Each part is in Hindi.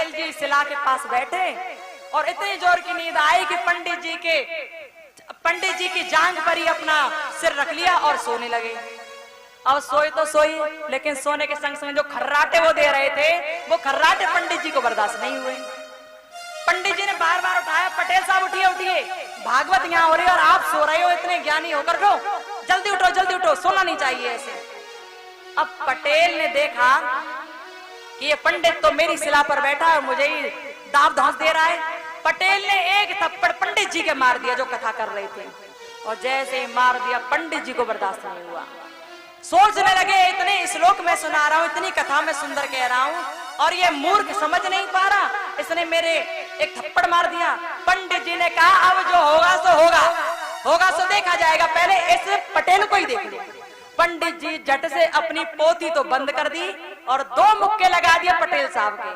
पटेल जी शिला के पास बैठे और इतनी जोर की नींद आई कि पंडित जी की जांघ पर ही अपना सिर रख लिया और सोने लगे। अब सोई तो सोई, लेकिन सोने के संग संग जो खर्राटे वो दे रहे थे, वो खर्राटे पंडित जी को बर्दाश्त नहीं हुए। पंडित जी ने बार बार उठाया, पटेल साहब उठिए उठिए, भागवत यहाँ हो रही है और आप सो रहे हो, इतने ज्ञानी होकर को जल्दी उठो, सोना नहीं चाहिए ऐसे। अब पटेल ने देखा कि ये पंडित तो मेरी शिला पर बैठा है, मुझे ही दाव धौंस दे रहा है। पटेल ने एक थप्पड़ पंडित जी के मार दिया जो कथा कर रहे थे, और जैसे ही मार दिया पंडित जी को बर्दाश्त नहीं हुआ। सोचने लगे इतने श्लोक में सुना रहा हूं, इतनी कथा में सुंदर कह रहा हूं, और ये मूर्ख समझ नहीं पा रहा, इसने मेरे एक थप्पड़ मार दिया। पंडित जी ने कहा अब जो होगा सो होगा सो देखा जाएगा, पहले इस पटेल को ही देख लो। पंडित जी झट से अपनी पोथी तो बंद कर दी और 2 मुक्के लगा दिए पटेल साहब के,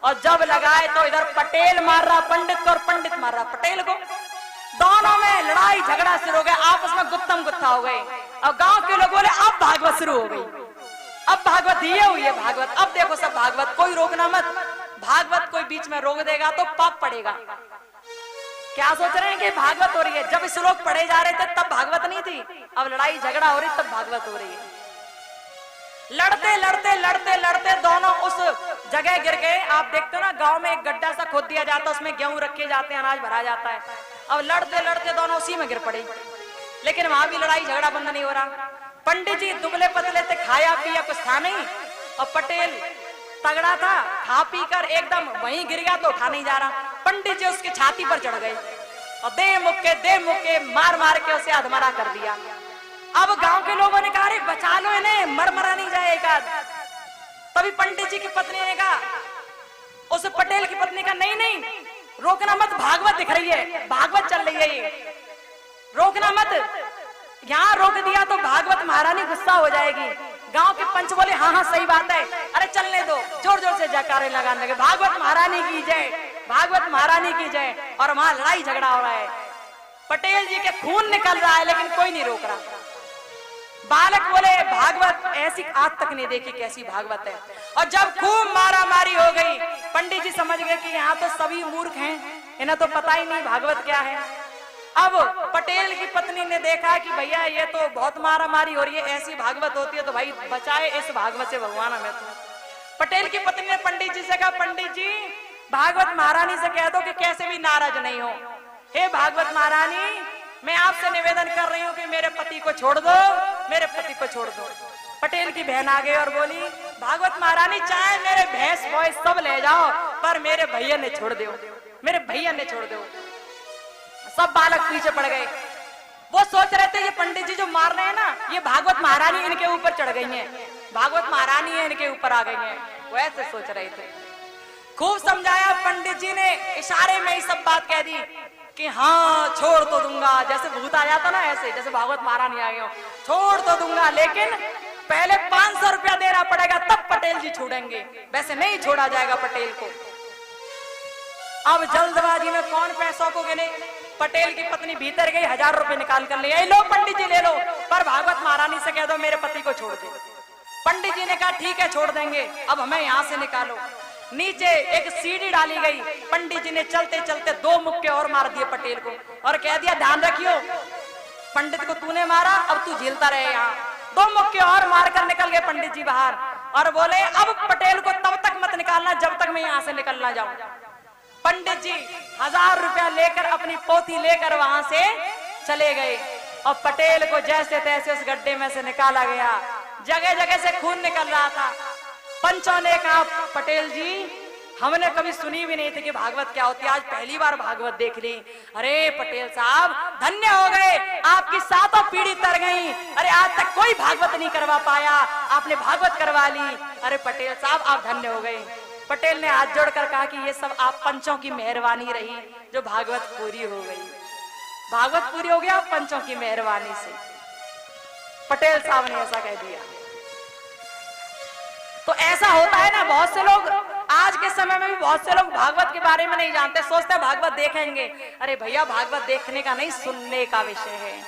और जब लगाए तो इधर पटेल मार रहा पंडित को और पंडित मार रहा पटेल को। दोनों में लड़ाई झगड़ा शुरू हो गया, आपस में गुत्थम गुत्था हो गए। और गांव के लोग बोले अब भागवत शुरू हो गई, अब भागवत दिए हुई है भागवत, अब देखो सब भागवत, कोई रोकना मत, भागवत कोई बीच में रोक देगा तो पाप पड़ेगा। क्या सोच रहे हैं कि भागवत हो रही है? जब श्लोक पढ़े जा रहे थे तब भागवत नहीं थी, अब लड़ाई झगड़ा हो रही तब भागवत हो रही है। लड़ते दोनों उस जगह गिर गए। आप देखते हो ना गांव में एक गड्ढा सा खोद दिया जाता है, उसमें गेहूं रखे जाते हैं, अनाज भरा जाता है। अब लड़ते दोनों उसी में गिर पड़े, लेकिन वहां भी लड़ाई झगड़ा बंद नहीं हो रहा। पंडित जी दुबले पतले थे, खाया पिया कुछ था नहीं, और पटेल तगड़ा था, खा पी कर एकदम वहीं गिर गया तो उठा नहीं जा रहा। पंडित जी उसकी छाती पर चढ़ गए और दे मुक्के मार के उसे अधमरा कर दिया। अब गांव के लोगों ने कहा अरे बचा लो इन्हें, मरा नहीं जाएगा। तभी पंडित जी की पत्नी ने कहा, उस पटेल की पत्नी का नहीं रोकना मत, भागवत दिख रही है, भागवत चल रही है, ये रोकना मत, यहाँ रोक दिया तो भागवत महारानी गुस्सा हो जाएगी। गांव के पंच बोले हाँ सही बात है, अरे चलने दो, जोर जोर से जयकारे लगाने लगे, भागवत महारानी की जय, भागवत महारानी की जय। और वहां लड़ाई झगड़ा हो रहा है, पटेल जी के खून निकल रहा है, लेकिन कोई नहीं रोक रहा। बालक बोले भागवत ऐसी आज तक नहीं देखी, कैसी भागवत है। और जब खूब मारा मारी हो गई, पंडित जी समझ गए कि यहाँ तो सभी मूर्ख हैं, इन्हें तो पता ही नहीं भागवत क्या है। अब पटेल की पत्नी ने देखा कि भैया ये तो बहुत मारा मारी हो रही है, ऐसी भागवत होती है तो भाई बचाए इस भागवत से भगवान हमें। तो पटेल की पत्नी ने पंडित जी से कहा, पंडित जी भागवत महारानी से कह दो कि कैसे भी नाराज नहीं हो। हे भागवत महारानी, मैं आपसे निवेदन कर रही हूँ कि मेरे पति को छोड़ दो, मेरे पति को छोड़ दो। पटेल की बहन आ गई और बोली, भागवत महारानी चाहे मेरे भैंस भैंस सब ले जाओ, पर मेरे भैया ने छोड़ दो, मेरे भैया ने छोड़ दो। सब बालक पीछे पड़ गए। वो सोच रहे थे ये पंडित जी जो मार रहे हैं ना, ये भागवत महारानी इनके ऊपर चढ़ गई हैं, भागवत महारानी है इनके ऊपर आ गई हैं, वैसे सोच रहे थे। खूब समझाया पंडित जी ने, इशारे में ही सब बात कह दी कि हाँ छोड़ तो दूंगा, जैसे भूत आ जाता ना, ऐसे जैसे भागवत महारानी आ गए हो, छोड़ तो दूंगा, लेकिन पहले 500 रुपया देना पड़ेगा तब पटेल जी छोड़ेंगे, वैसे नहीं छोड़ा जाएगा पटेल को। अब जल्दबाजी में कौन पैसों को गिने, पटेल की पत्नी भीतर गई, 1000 रुपए निकाल कर ले, लो पंडित जी ले लो, पर भागवत महारानी से कह दो मेरे पति को छोड़ दे। पंडित जी ने कहा ठीक है छोड़ देंगे, अब हमें यहाँ से निकालो। नीचे एक सीढ़ी डाली गई, पंडित जी ने चलते चलते 2 मुक्के और मार दिए पटेल को, और कह दिया ध्यान रखियो, पंडित को तूने मारा, अब तू झेलता रहे यहाँ। 2 मुक्के और मारकर निकल गए पंडित जी बाहर, और बोले अब पटेल को तब तक मत निकालना जब तक मैं यहाँ से निकल ना जाऊं। पंडित जी 1000 रुपया लेकर अपनी पोथी लेकर वहां से चले गए, और पटेल को जैसे तैसे उस गड्ढे में से निकाला गया। जगह जगह से खून निकल रहा था। पंचों ने कहा पटेल जी हमने कभी सुनी भी नहीं थी कि भागवत क्या होती है, आज पहली बार भागवत देख ली। अरे पटेल साहब धन्य हो गए, आपकी 7 पीढ़ी तर गई, अरे आज तक कोई भागवत नहीं करवा पाया, आपने भागवत करवा ली, अरे पटेल साहब आप धन्य हो गए। पटेल ने हाथ जोड़कर कहा कि ये सब आप पंचों की मेहरबानी रही जो भागवत पूरी हो गई, भागवत पूरी हो गया पंचों की मेहरबानी से। पटेल साहब ने ऐसा कह दिया। तो ऐसा होता है ना, बहुत से लोग आज के समय में भी बहुत से लोग भागवत के बारे में नहीं जानते, सोचते हैं भागवत देखेंगे। अरे भैया भागवत देखने का नहीं, सुनने का विषय है।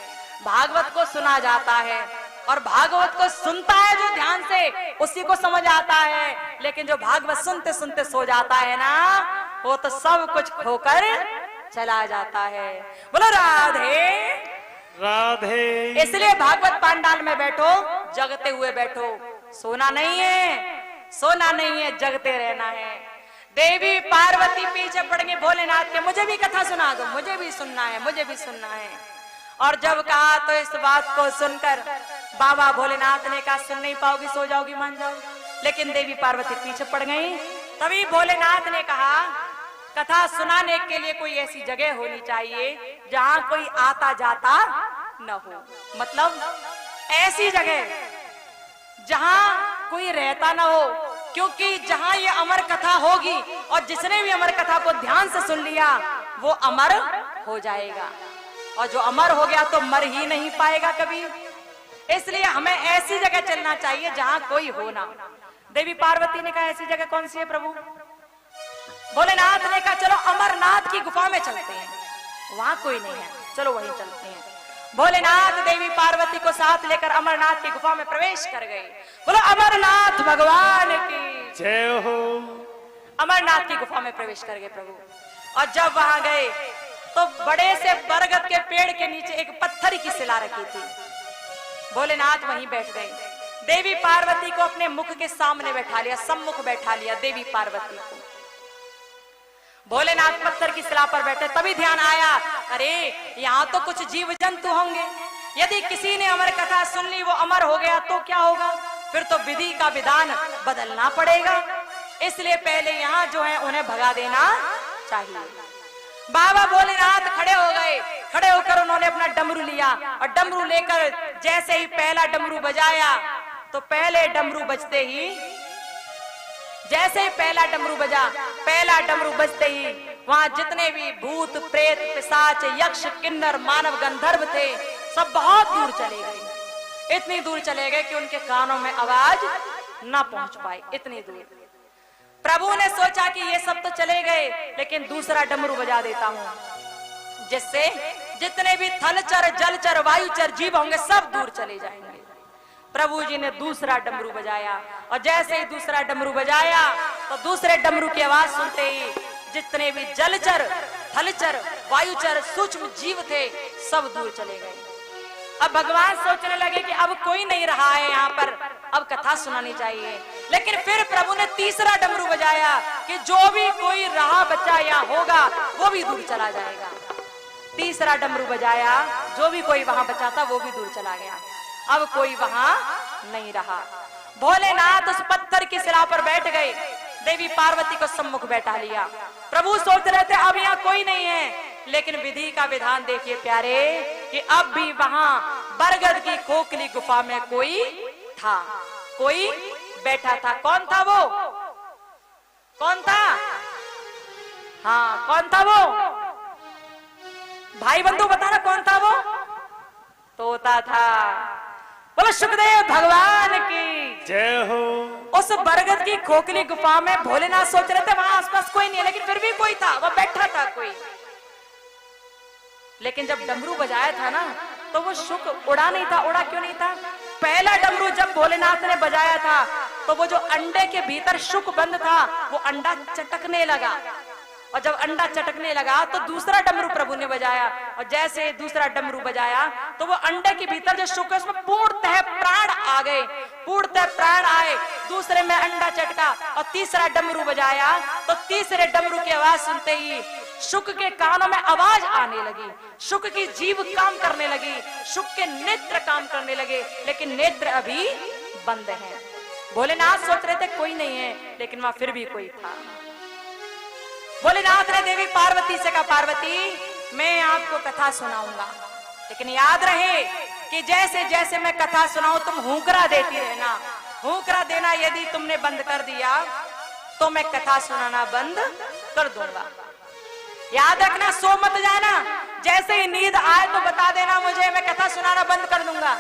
भागवत को सुना जाता है और भागवत को सुनता है जो ध्यान से, जानते उसी को समझ आता है, लेकिन जो भागवत सुनते सुनते सो जाता है ना, वो तो सब कुछ खोकर चला जाता है। बोलो राधे राधे। इसलिए भागवत पांडाल में बैठो, जगते हुए बैठो, सोना नहीं है, सोना नहीं है, जगते रहना है। देवी पार्वती पीछे पड़ गई भोलेनाथ के, मुझे भी कथा सुना दो, मुझे भी सुनना है, मुझे भी सुनना है। और जब कहा तो इस बात को सुनकर बाबा भोलेनाथ ने कहा सुन नहीं पाओगी, सो जाओगी, मान जाओगी। लेकिन देवी पार्वती पीछे पड़ गई। तभी भोलेनाथ ने कहा कथा सुनाने के लिए कोई ऐसी जगह होनी चाहिए जहां कोई आता जाता न हो, मतलब ऐसी जगह जहां कोई रहता ना हो, क्योंकि जहां ये अमर कथा होगी और जिसने भी अमर कथा को ध्यान से सुन लिया वो अमर हो जाएगा, और जो अमर हो गया तो मर ही नहीं पाएगा कभी। इसलिए हमें ऐसी जगह चलना चाहिए जहां कोई हो ना। देवी पार्वती ने कहा ऐसी जगह कौन सी है प्रभु? भोलेनाथ ने कहा चलो अमरनाथ की गुफा में चलते हैं, वहां कोई नहीं है, चलो वहीं चलते हैं। भोलेनाथ देवी पार्वती को साथ लेकर अमरनाथ की गुफा में प्रवेश कर गए। बोलो अमरनाथ भगवान की जय हो। अमरनाथ की गुफा में प्रवेश कर गए प्रभु। और जब वहां गए तो बड़े से बरगद के पेड़ के नीचे एक पत्थर की शिला रखी थी। भोलेनाथ वहीं बैठ गए। देवी पार्वती को अपने मुख के सामने बैठा लिया, सम्मुख बैठा लिया देवी पार्वती को। भोलेनाथ पत्थर की शिला पर बैठे, तभी ध्यान आया अरे यहाँ तो कुछ जीव जंतु होंगे, यदि किसी ने अमर कथा सुन ली वो अमर हो गया तो क्या होगा? फिर तो विधि का विधान बदलना पड़ेगा, इसलिए पहले यहाँ जो है उन्हें भगा देना चाहिए। बाबा भोलेनाथ खड़े हो गए। खड़े होकर उन्होंने अपना डमरू लिया और डमरू लेकर जैसे ही पहला डमरू बजाया तो पहले डमरू बजते ही, जैसे ही पहला डमरू बजा, पहला डमरू बजते ही वहां जितने भी भूत प्रेत पिशाच यक्ष किन्नर मानव गंधर्व थे सब बहुत दूर चले गए। इतनी दूर चले गए कि उनके कानों में आवाज न पहुंच पाई, इतनी दूर। प्रभु ने सोचा कि ये सब तो चले गए, लेकिन दूसरा डमरू बजा देता हूं जिससे जितने भी थलचर जलचर वायुचर जीव होंगे सब दूर चले जाएंगे। प्रभु जी ने दूसरा डमरू बजाया और जैसे ही दूसरा डमरू बजाया तो दूसरे डमरू की आवाज सुनते ही जितने भी जलचर थलचर वायुचर सूक्ष्म जीव थे सब दूर चले गए। अब भगवान सोचने लगे कि अब कोई नहीं रहा है यहाँ पर, अब कथा सुनानी चाहिए। लेकिन फिर प्रभु ने तीसरा डमरू बजाया कि जो भी कोई रहा बच्चा यहाँ होगा वो भी दूर चला जाएगा। तीसरा डमरू बजाया, जो भी कोई वहां बचा था वो भी दूर चला गया, अब कोई वहां नहीं रहा। भोलेनाथ उस पत्थर की शिला पर बैठ गए, देवी पार्वती को सम्मुख बैठा लिया। प्रभु सोच रहे थे अब यहाँ कोई नहीं है, लेकिन विधि का विधान देखिए प्यारे कि अब भी वहां बरगद की खोखली गुफा में कोई था, कोई बैठा था। कौन था वो? कौन था? हाँ कौन था वो? भाई बंधु बताना कौन था वो? तोता था। बोलो सुखदेव भगवान की जय हो। उस बरगद की खोखली गुफा में भोलेनाथ सोच रहे थे वहां आसपास कोई नहीं है, लेकिन फिर भी कोई था, वो बैठा था कोई। लेकिन जब डमरू बजाया था ना तो वो शुक उड़ा नहीं था। उड़ा क्यों नहीं था? पहला डमरू जब भोलेनाथ ने बजाया था तो वो जो अंडे के भीतर शुक बंद था वो अंडा चटकने लगा, और जब अंडा चटकने लगा तो दूसरा डमरू प्रभु ने बजाया, और जैसे दूसरा डमरू बजाया तो वो अंडे के भीतर जो शुक है उसमें पूर्णतः प्राण आ गए, पूर्णतः प्राण आए। दूसरे में अंडा चटका और तीसरा डमरू बजाया तो तीसरे डमरू की आवाज सुनते ही शुक के कानों में आवाज आने लगी, शुक की जीभ काम करने लगी, शुक के नेत्र काम करने लगे, लेकिन नेत्र अभी बंद हैं। भोलेनाथ सोच रहे थे कोई नहीं है, लेकिन वहां फिर भी कोई था। भोलेनाथ ने देवी पार्वती से कहा पार्वती मैं आपको कथा सुनाऊंगा, लेकिन याद रहे कि जैसे जैसे मैं कथा सुनाऊं तुम हुंकरा देती रहना। हुंकरा देना यदि तुमने बंद कर दिया तो मैं कथा सुनाना बंद कर दूंगा। याद रखना, सो मत जाना, जैसे ही नींद आए तो बता देना मुझे, मैं कथा सुनाना बंद कर दूंगा।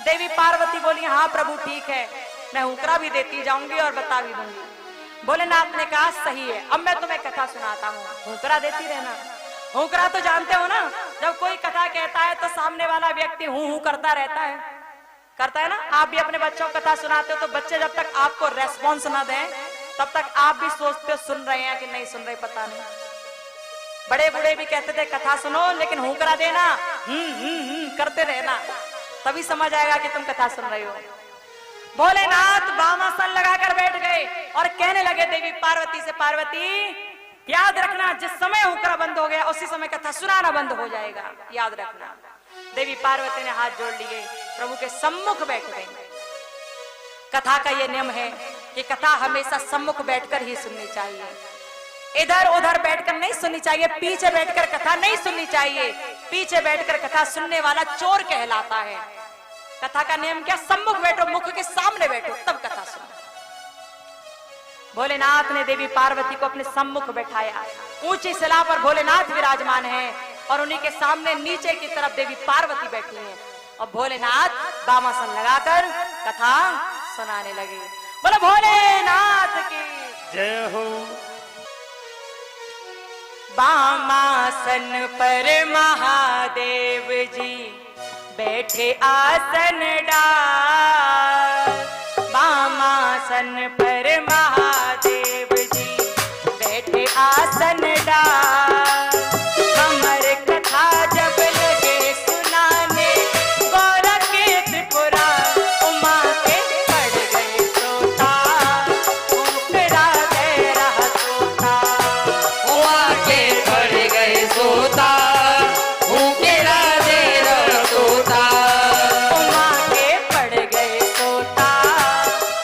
देवी पार्वती बोली हाँ प्रभु ठीक है, मैं हुंकरा भी देती जाऊंगी और बता भी दूंगी। भोलेनाथ ने कहा सही है, अब मैं तुम्हें कथा सुनाता हूँ, हुंकरा देती रहना। हुंकरा तो जानते हो ना, जब कोई कथा कहता है तो सामने वाला व्यक्ति हूं हूं करता रहता है, करता है ना। आप भी अपने बच्चों को कथा सुनाते हो तो बच्चे जब तक आपको रेस्पॉन्स ना दें तब तक आप भी सोचते हो सुन रहे हैं कि नहीं सुन रहे, पता नहीं। बड़े बूढ़े भी कहते थे कथा सुनो लेकिन हूं करा देना, करते रहना, तभी समझ आएगा कि तुम कथा सुन रहे हो। भोलेनाथ वामासन लगाकर बैठ गए और कहने लगे देवी पार्वती से, पार्वती याद रखना जिस समय हुकरा बंद हो गया उसी समय कथा सुनाना बंद हो जाएगा, याद रखना। देवी पार्वती ने हाथ जोड़ लिए, प्रभु के सम्मुख बैठ गई। कथा का यह नियम है कि कथा हमेशा सम्मुख बैठकर ही सुननी चाहिए, इधर उधर बैठकर नहीं सुननी चाहिए, पीछे बैठकर कथा नहीं सुननी चाहिए। पीछे बैठकर कथा सुनने वाला चोर कहलाता है। कथा का नियम क्या, सम्मुख बैठो, मुख के सामने बैठो तब कथा सुनो। भोलेनाथ ने देवी पार्वती को अपने सम्मुख बैठाया। ऊंची शिला पर भोलेनाथ विराजमान है और उन्हीं के सामने नीचे की तरफ देवी पार्वती बैठी हैं और भोलेनाथ वामासन लगाकर कथा सुनाने लगे। बोलो भोलेनाथ की जय हो। वामासन पर महादेव जी बैठे आसन डाल। वामासन पर महादेव जी बैठे आसन डाल। कमर कथा जब लगे सुनाने गौरा के त्रिपुरा उमा के पड़ गए तोता, ऊपरा दे रहा तोता, उमा के पड़ गए सोता, ऊकेरा दे रहा तोता, उमा के पड़ गए तोता,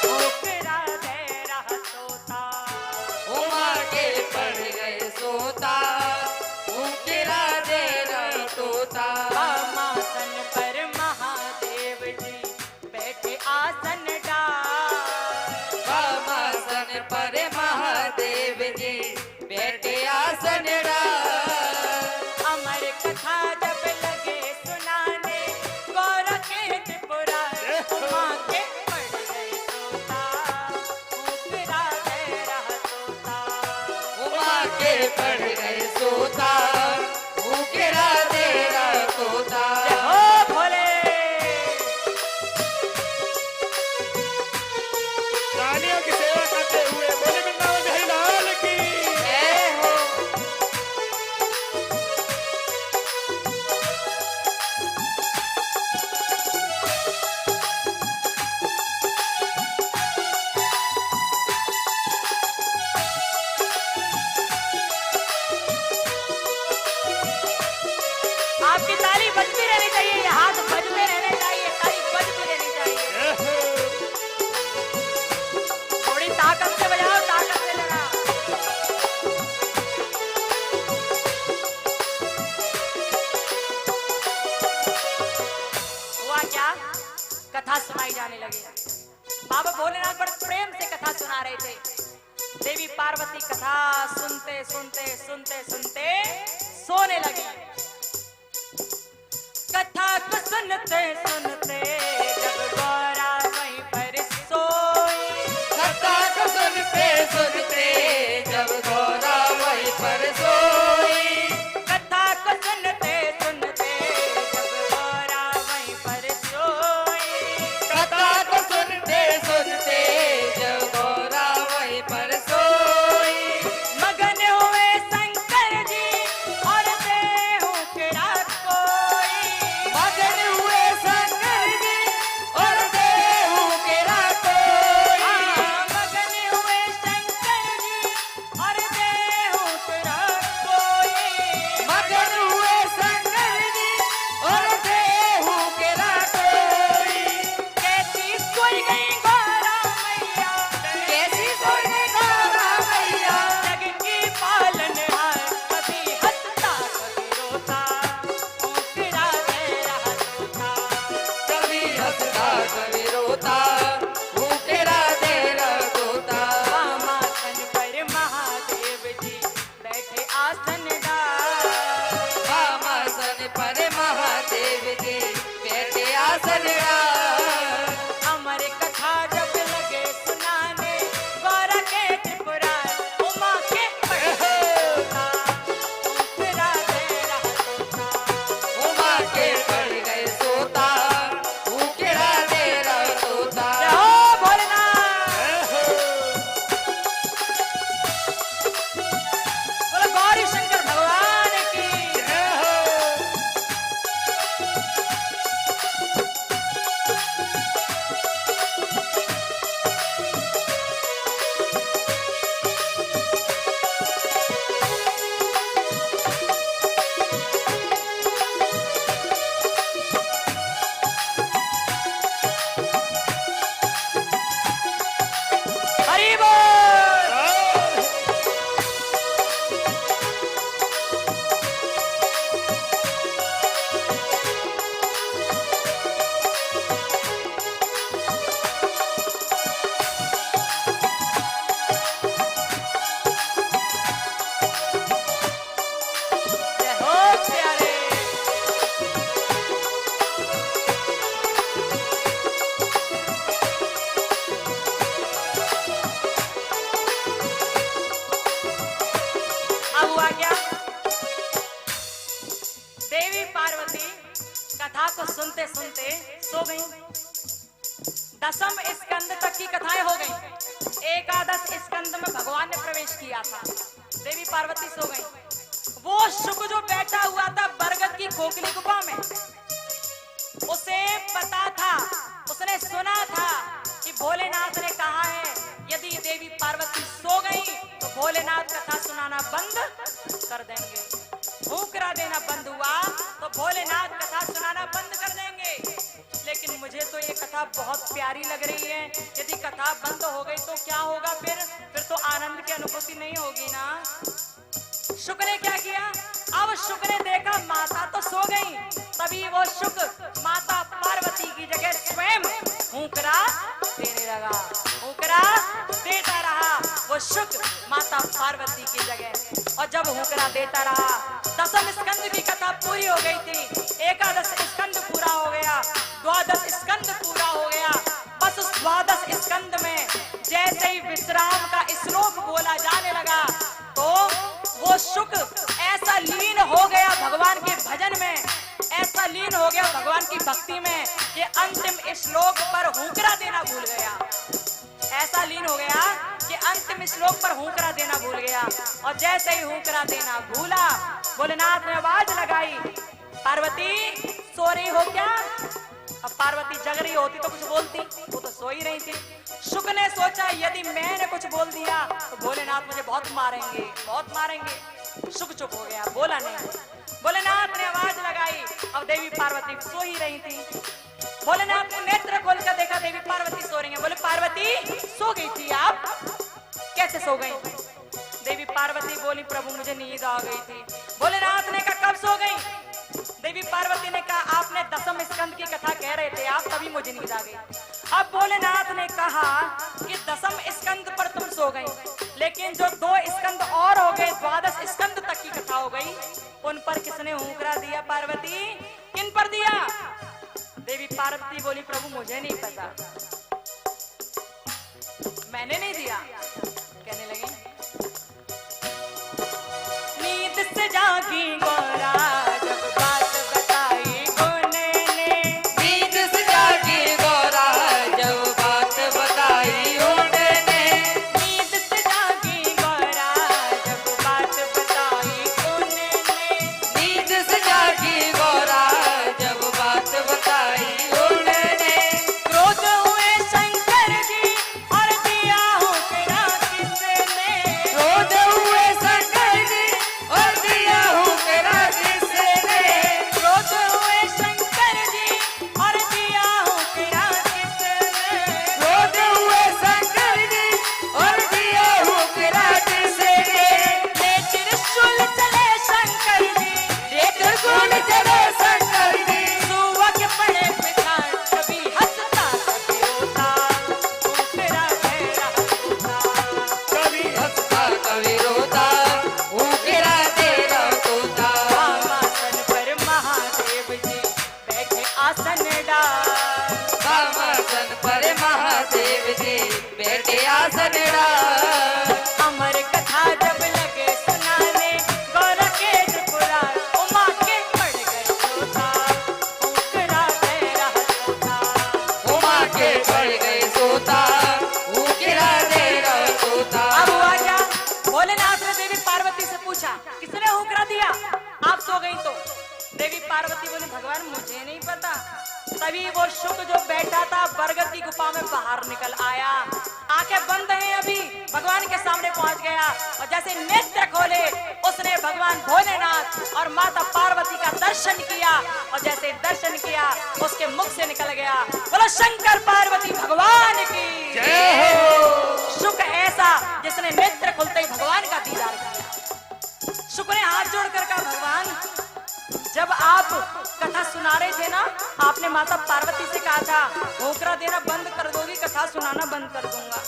ऊपरा दे रहा तोता। उमा के पड़ गए सोता, ऊकेरा दे रहा तोता। वामासन पर महादेव जी बैठे आसन डाल। वामासन पर महादेव जी बैठे आसन डाल। अमर कथा जब लगे सुनाने गौरा के त्रिपुरा उमा के पड़ गए तोता, ऊपरा दे रहा तोता। उमा के पड़ गए सोता, ऊकेरा दे रहा तोता। जय हो भोले। तालियों की सेवा करते हुए बोले वृंदावन बिहारी लाल की। जय हो। आपकी ताली बजती रहनी चाहिए, हाथ बजते रहने चाहिए, ताली बजती रहनी चाहिए। जय हो। थोड़ी ताकत से बजाओ, ताकत से लगा। हुआ क्या, कथा सुनाई जाने लगी। बाबा भोलेनाथ बड़े प्रेम से कथा सुना रहे थे। देवी पार्वती कथा सुनते सुनते सुनते सुनते सोने लगी। कथा को सुनते सुनते जब गौरा वहीं पर सोई। कथा को सुनते सुनते जब गौरा वहीं पर सोई। कथा को सुनते सुनते जब गौरा वहीं पर सोई। कथा को सुनते सुनते जब गौरा वहीं पर सोई। मगन हुए शंकर जी और देहु के रात कोई। मगन हुए शंकर जी और देहु के रातोई। मगन हुए शंकर जी और देहु के रात कोई। मगन हुए शंकर जी और देहु के रातोई। कैसी सोई गई गौरा मैया, कैसी सोई गई गौरा मैया, जग की पालनहार, कभी हंसता कभी रोता, ऊपरा दे रहा तोता। कभी हंसता कभी रोता, ऊकेरा दे रहा तोता। वामासन पर महादेव जी बैठे आसन डाल। वामासन पर महादेव जी बैठे आसन डाल। अमर कथा जब लगे सुनाने गौरा के त्रिपुरा उमा के पड़ गए तोता, ऊपरा दे रहा तोता। उमा के पड़ गए सोता, ऊकेरा दे सुनते सुनते सो गई। दसम स्कंद तक की कथाएं हो गई। एकादश स्कंद में भगवान ने प्रवेश किया था, देवी पार्वती सो गई। वो शुक जो बैठा हुआ था बरगद की खोखली गुफा में, उसे पता था, उसने सुना था कि भोलेनाथ ने कहा है यदि देवी पार्वती सो गई तो भोलेनाथ कथा सुनाना बंद कर देंगे। भूखरा देना बंद हुआ तो भोलेनाथ कथा सुनाना बंद कर देंगे। लेकिन मुझे तो ये कथा बहुत प्यारी लग रही है। यदि कथा बंद हो गई तो क्या होगा? फिर तो आनंद की अनुभूति नहीं होगी ना। शुक ने क्या किया? अब शुक ने देखा माता तो सो गई, तभी वो शुक माता पार्वती की जगह स्वयं हुंकरा देने लगा। हुंकरा देता रहा वो शुक माता पार्वती की जगह। और जब हुंकरा देता रहा, दसम स्कंद की कथा पूरी हो गई थी, एकादश स्कंद पूरा हो गया, द्वादश स्कंद पूरा हो गया। बस उस द्वादश स्कंद में जैसे ही विश्राम का श्लोक बोला जाने लगा तो वो शुक ऐसा लीन हो गया भगवान के भजन में, ऐसा लीन हो गया भगवान की भक्ति में कि अंतिम श्लोक पर हुंकरा देना भूल गया। ऐसा लीन हो गया कि अंतिम श्लोक पर हुंकरा देना भूल गया। और जैसे ही हुंकरा देना भूला, भोलेनाथ ने आवाज लगाई, पार्वती सो रही हो क्या? अब पार्वती जग रही होती तो कुछ बोलती, वो तो सो ही रही थी। शुक ने सोचा यदि मैंने कुछ बोल दिया तो भोलेनाथ मुझे बहुत मारेंगे, बहुत मारेंगे। शुक चुप हो गया, बोला नहीं। भोलेनाथ ने आवाज लगाई, अब देवी पार्वती सो ही रही थी। भोलेनाथ ने नेत्र खोलकर देखा देवी पार्वती सो रही है। बोले पार्वती सो गई थी आप? कैसे सो गई? देवी पार्वती बोली प्रभु मुझे नींद आ गई थी। भोलेनाथ ने कहा कब सो गई? देवी पार्वती ने कहा आपने दसम स्कंद की कथा कह रहे थे आप, तभी मुझे नींद आ गई। अब भोलेनाथ ने कहा कि दसम स्कंद पर तुम सो गई, लेकिन जो 2 स्कंद और हो गए, द्वादश स्कंद तक की कथा हो गई, उन पर किसने हुंकरा दिया? पार्वती किन पर दिया? देवी पार्वती बोली प्रभु मुझे नहीं पता, मैंने नहीं दिया। कहने लगी नींद से जागी गोरा जब बात बताई गोने ने, नींद से जागी गोरा जब बात बताई उन्होंने, नींद से जागी गोरा जब बात बताई गोने ने, नींद से जागी गोरा जब बात बताई उन्होंने, क्रोध हुए शंकर जी और दिया हुक्रा किसने, क्रोध हुए शंकर जी और दिया हुक्रा किसने, क्रोध हुए शंकर जी और दिया हुक्रा किसने, क्रोध हुए शंकर जी और दिया हुक्रा किसने, ले त्रिशूल चले शंकर जी, लेकर कौन चले शंकर जी, सुवक पड़े पिछाड़ कभी हंसता कभी रोता, हुक्रा तेरा होता। कभी हंसता कभी रोता, हुक्रा तेरा तोता, वामासन पर महादेव जी बैठे आसन डाल, वामासन पर महादेव जी बैठे आसन डाल, अमर कथा जब लगे सुनाने गौर के त्रिपुरार, उमा के पड़ गए सोता, हुक्रा तेरा होता। उमा के पड़ गए सोता, हुक्रा तेरा तोता, अब हुआ क्या? भोलेनाथ ने देवी पार्वती से पूछा किसने हुक्रा दिया? आप सो गई तो? देवी पार्वती बोली भगवान मुझे नहीं पता। तभी वो शुक जो बैठा था बरगद की गुफा में बाहर निकल आया, आंखें बंद हैं अभी, भगवान के सामने पहुंच गया और जैसे नेत्र खोले उसने भगवान भोलेनाथ और माता पार्वती का दर्शन किया और जैसे दर्शन किया उसके मुख से निकल गया बोलो शंकर पार्वती भगवान की जय हो। शुक ऐसा जिसने नेत्र खुलते ही भगवान का दीदार किया। शुक ने हाथ जोड़कर कहा भगवान जब आप कथा सुना रहे थे ना, आपने माता पार्वती से कहा था होकरा देना बंद कर दोगी, कथा सुनाना बंद कर दूंगा।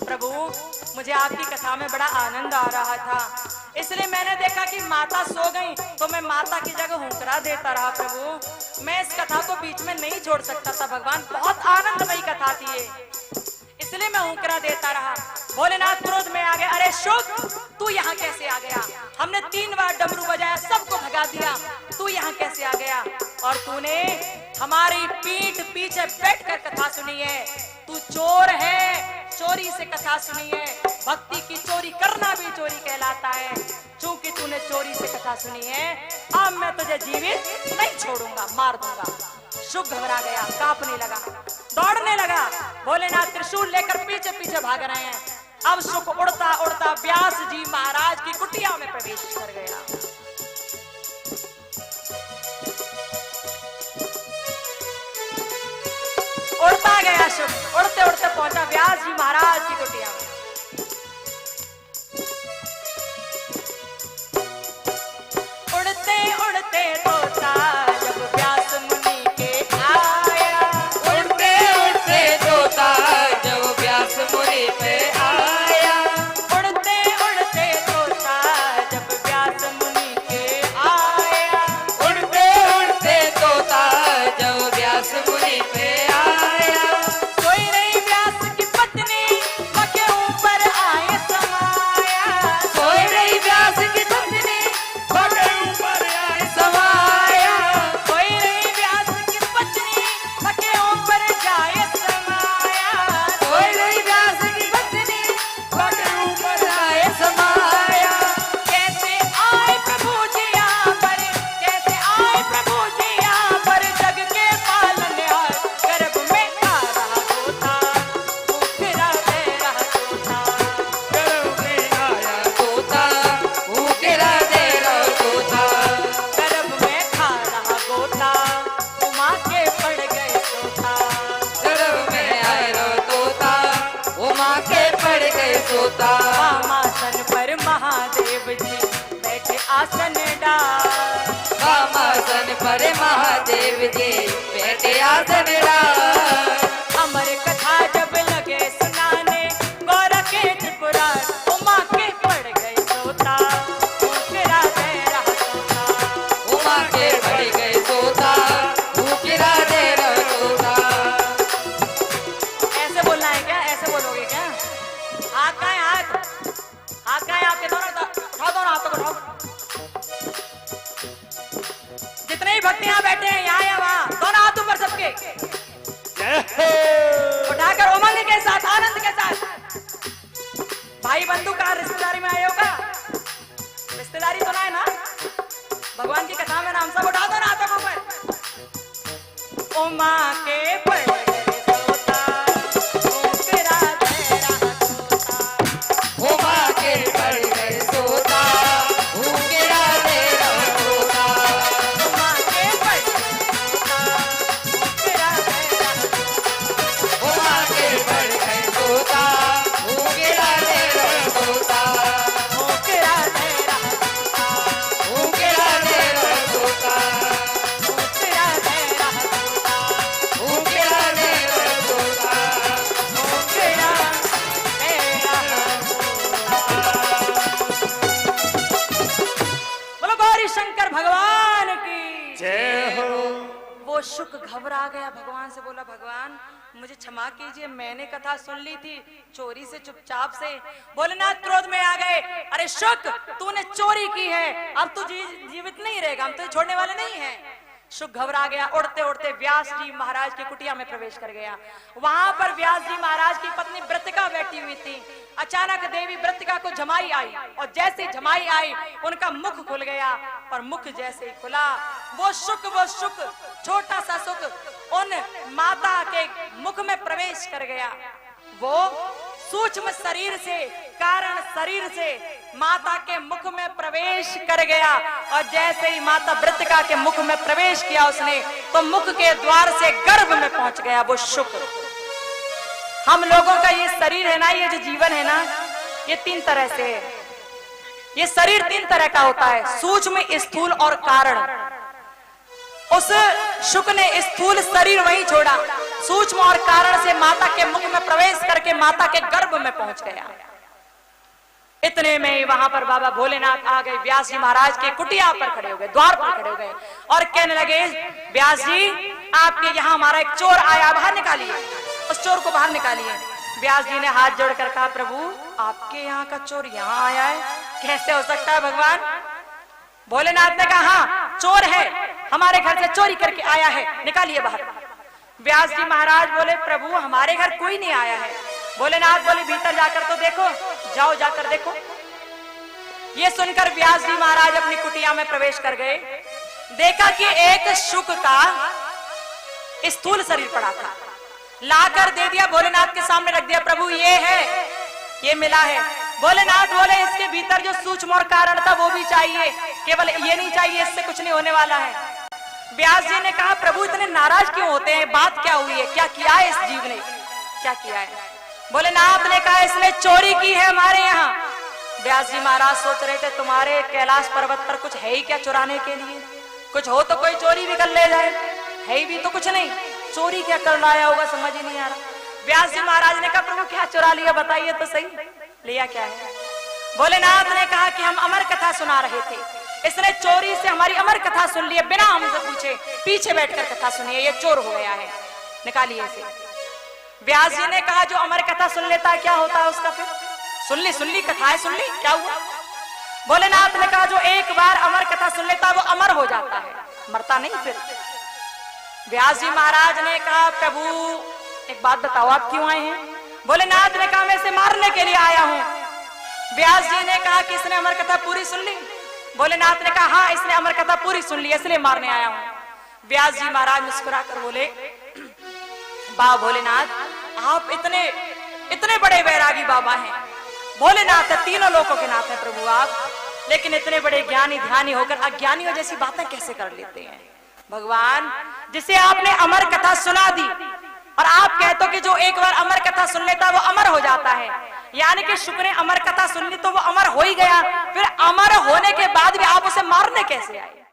प्रभु मुझे आपकी कथा में बड़ा आनंद आ रहा था, इसलिए मैंने देखा कि माता सो गई तो मैं माता की जगह हुंकरा देता रहा। प्रभु मैं इस कथा को बीच में नहीं छोड़ सकता था भगवान, बहुत आनंदमयी कथा थी ये, इसलिए मैं हुंकरा देता रहा। भोलेनाथ क्रोध में आ गए, अरे शुक तू यहाँ कैसे आ गया? हमने 3 बार डमरू बजाया, सबको भगा दिया, तू यहाँ कैसे आ गया? और तूने हमारी पीठ पीछे बैठकर कथा सुनी है। तू चोर है, चोरी से कथा सुनी है। भक्ति की चोरी करना भी चोरी कहलाता है। चूंकि तूने चोरी से कथा सुनी है, अब मैं तुझे जीवित नहीं छोड़ूंगा, मार दूंगा। शुक घबरा गया, कांपने लगा, दौड़ने लगा। भोलेनाथ त्रिशूल लेकर पीछे पीछे भाग रहे हैं। अब शुक उड़ता उड़ता व्यास जी महाराज की कुटिया में प्रवेश कर गया। उड़ता गया शुक, उड़ते उड़ते पहुंचा व्यास जी महाराज की कुटिया में। उड़ते उड़ते तोता जब व्यास मुनि के आया, उड़ते उड़ते तोता जब व्यास मुनि पे आया, उड़ते उड़ते तोता जब व्यास मुनि के आया, उड़ते उड़ते तोता जब व्यास मुनि पे आया। कोई नहीं व्यास की पत्नी पके ऊपर आए समाया, कोई नहीं व्यास की पत्नी पगे ऊपर आए समाया, कोई नहीं व्यास की पत्नी पके ऊपर जाए समाया। कोई नहीं व्यास की पत्नी पगे ऊपर आए समाया। कैसे आए प्रभु जी यहाँ पर, कैसे आए प्रभु जी यहाँ पर, जग के पालनहार गर्भ में आ रहा तोता, उखरा दे रहा तोता। गर्भ में आया तोता उकेरा दे रहा तोता, गर्भ में खा रहा गोता, उमा के पड़ गए तोता। गर्भ में आया तोता, उमा के पड़ गए तोता। वामासन पर महादेव जी बैठे आसन डाल, वामासन पर महादेव जी बैठे आसन डाल। अमर कथा जब लगे सुनाने, गौर के त्रिपुरार उमा के पड़ गए तोता, उकरा दे रहा तोता। उमा के पड़ गए तोता, उकेरा दे रहा तोता। ऐसे बोलना है क्या? ऐसे बोलोगे क्या? हाथ का है, हाथ हाथ का है आपके, दोनों उठाओ, दोनों हाथों को उठाओ। जितने ही भक्त यहाँ बैठे हैं, यहाँ या वहाँ, दोनों हाथ ऊपर सबके, जय हो। उठाकर उमंग के साथ, आनंद के साथ। भाई बंधु कहाँ रिश्तेदारी में आए होगा? रिश्तेदारी तो ना है ना? भगवान की कथा में नाम सब उठा दो ना हाथों को ऊपर। उमा के पड़ गए तोता, उकरा दे रहा तोता। उमा के पड़ गए तोता, उकेरा दे रहा तोता। उमा के पड़ गए तोता, उकरा दे रहा तोता। उमा के पड़ गए तोता, उकेरा दे रहा तोता। उकरा दे रहा तोता, उकेरा दे रहा तोता, उकरा दे रहा तोता, उकेरा दे रहा तोता। उकरा दे रहा तोता। बोलो गौरी शंकर भगवान की जय हो। वो शुक घबरा गया, भगवान से बोला, भगवान मुझे क्षमा कीजिए, मैंने कथा सुन ली थी चोरी से, चुपचाप से। भोलेनाथ क्रोध में आ गए, अरे शुक तूने चोरी की है, अब तू जीवित नहीं रहेगा, हम तुझे छोड़ने वाले नहीं हैं। शुक घबरा गया, उड़ते उड़ते व्यास जी महाराज की कुटिया में प्रवेश कर गया। वहां पर व्यास जी महाराज की पत्नी व्रतिका बैठी हुई थी। अचानक देवी व्रतिका को जमाई आई, और जैसे जमाई आई उनका मुख खुल गया, और मुख जैसे ही खुला, वो शुक छोटा सा शुक उन माता के मुख में प्रवेश कर गया। वो सूक्ष्म शरीर से, कारण शरीर से माता के मुख में प्रवेश कर गया, और जैसे ही माता व्रतिका के मुख में प्रवेश किया उसने, तो मुख के द्वार से गर्भ में पहुंच गया वो शुक। हम लोगों का ये शरीर है ना, ये जो जीवन है ना, ये तीन तरह से है। ये शरीर तीन तरह का होता है, सूक्ष्म, स्थूल और कारण। उस शुक ने स्थूल शरीर वहीं छोड़ा, सूक्ष्म और कारण से माता के मुख में प्रवेश करके माता के गर्भ में पहुंच गया। इतने में ही वहां पर बाबा भोलेनाथ आ गए, व्यास जी महाराज के कुटिया पर खड़े हो गए, द्वार पर खड़े हो गए, और कहने लगे, व्यास जी आपके यहाँ हमारा एक चोर आया, बाहर निकालिए, उस चोर को बाहर निकालिए। व्यास जी ने हाथ जोड़कर कहा, प्रभु आपके यहाँ का चोर यहाँ आया है, कैसे हो सकता है भगवान? भोलेनाथ ने कहा, हाँ चोर है, हमारे घर से चोरी करके आया है, निकालिए बाहर। व्यास जी महाराज बोले प्रभु हमारे घर कोई नहीं आया है। भोलेनाथ बोले भीतर जाकर तो देखो, जाओ जाकर देखो। ये सुनकर व्यास जी महाराज अपनी कुटिया में प्रवेश कर गए। देखा कि एक शुक का स्थूल शरीर पड़ा था, लाकर दे दिया, भोलेनाथ के सामने रख दिया। प्रभु ये है, ये मिला है। भोलेनाथ बोले इसके भीतर जो सूक्ष्म और कारण था वो भी चाहिए, केवल ये नहीं चाहिए, इससे कुछ नहीं होने वाला है। व्यास जी ने कहा प्रभु इतने नाराज क्यों होते हैं, बात क्या हुई है, क्या किया है इस जीव ने, क्या किया है? भोलेनाथ ने कहा इसने चोरी की है हमारे यहाँ। व्यास जी महाराज सोच रहे थे तुम्हारे कैलाश पर्वत पर कुछ है ही क्या चुराने के लिए, कुछ हो तो कोई चोरी भी कर ले जाए, है भी तो कुछ नहीं, चोरी क्या कर लाया होगा समझ ही नहीं आ रहा। व्यास जी महाराज ने कहा प्रभु क्या चुरा लिया बताइए तो सही, लिया क्या है? भोलेनाथ ने कहा कि हम अमर कथा सुना रहे थे, इसने चोरी से हमारी अमर कथा सुन ली, बिना हमसे पूछे पीछे बैठकर कथा सुनिए, ये चोर हो गया है, निकालिए इसे। व्यास जी ने कहा जो अमर कथा सुन लेता है क्या होता है उसका फिर? सुन ली कथाएं सुन ली, क्या हुआ? भोलेनाथ ने कहा जो एक बार अमर कथा सुन लेता है वो अमर हो जाता है, मरता नहीं फिर। व्यास जी महाराज ने कहा प्रभु एक बात बताओ आप क्यों आए हैं? भोलेनाथ ने कहा मैं इसे मारने के लिए आया हूं। व्यास जी ने कहा कि इसने अमर कथा पूरी सुन ली? भोलेनाथ ने कहा हाँ इसने अमर कथा पूरी सुन ली, इसलिए मारने आया हूं। व्यास जी महाराज मुस्कुराकर बोले बा भोलेनाथ आप इतने बड़े वैरागी बाबा हैं, भोलेनाथ है, तीनों लोकों के नाथ हैं प्रभु आप, लेकिन इतने बड़े ज्ञानी ध्यानी होकर अज्ञानियों जैसी बातें कैसे कर लेते हैं? भगवान जिसे आपने अमर कथा सुना दी और आप कहते हो कि जो एक बार अमर कथा सुन लेता है वो अमर हो जाता है, यानी कि शुक्र ने अमर कथा सुन ली तो वो अमर हो ही गया, फिर अमर होने के बाद भी आप उसे मारने कैसे आए?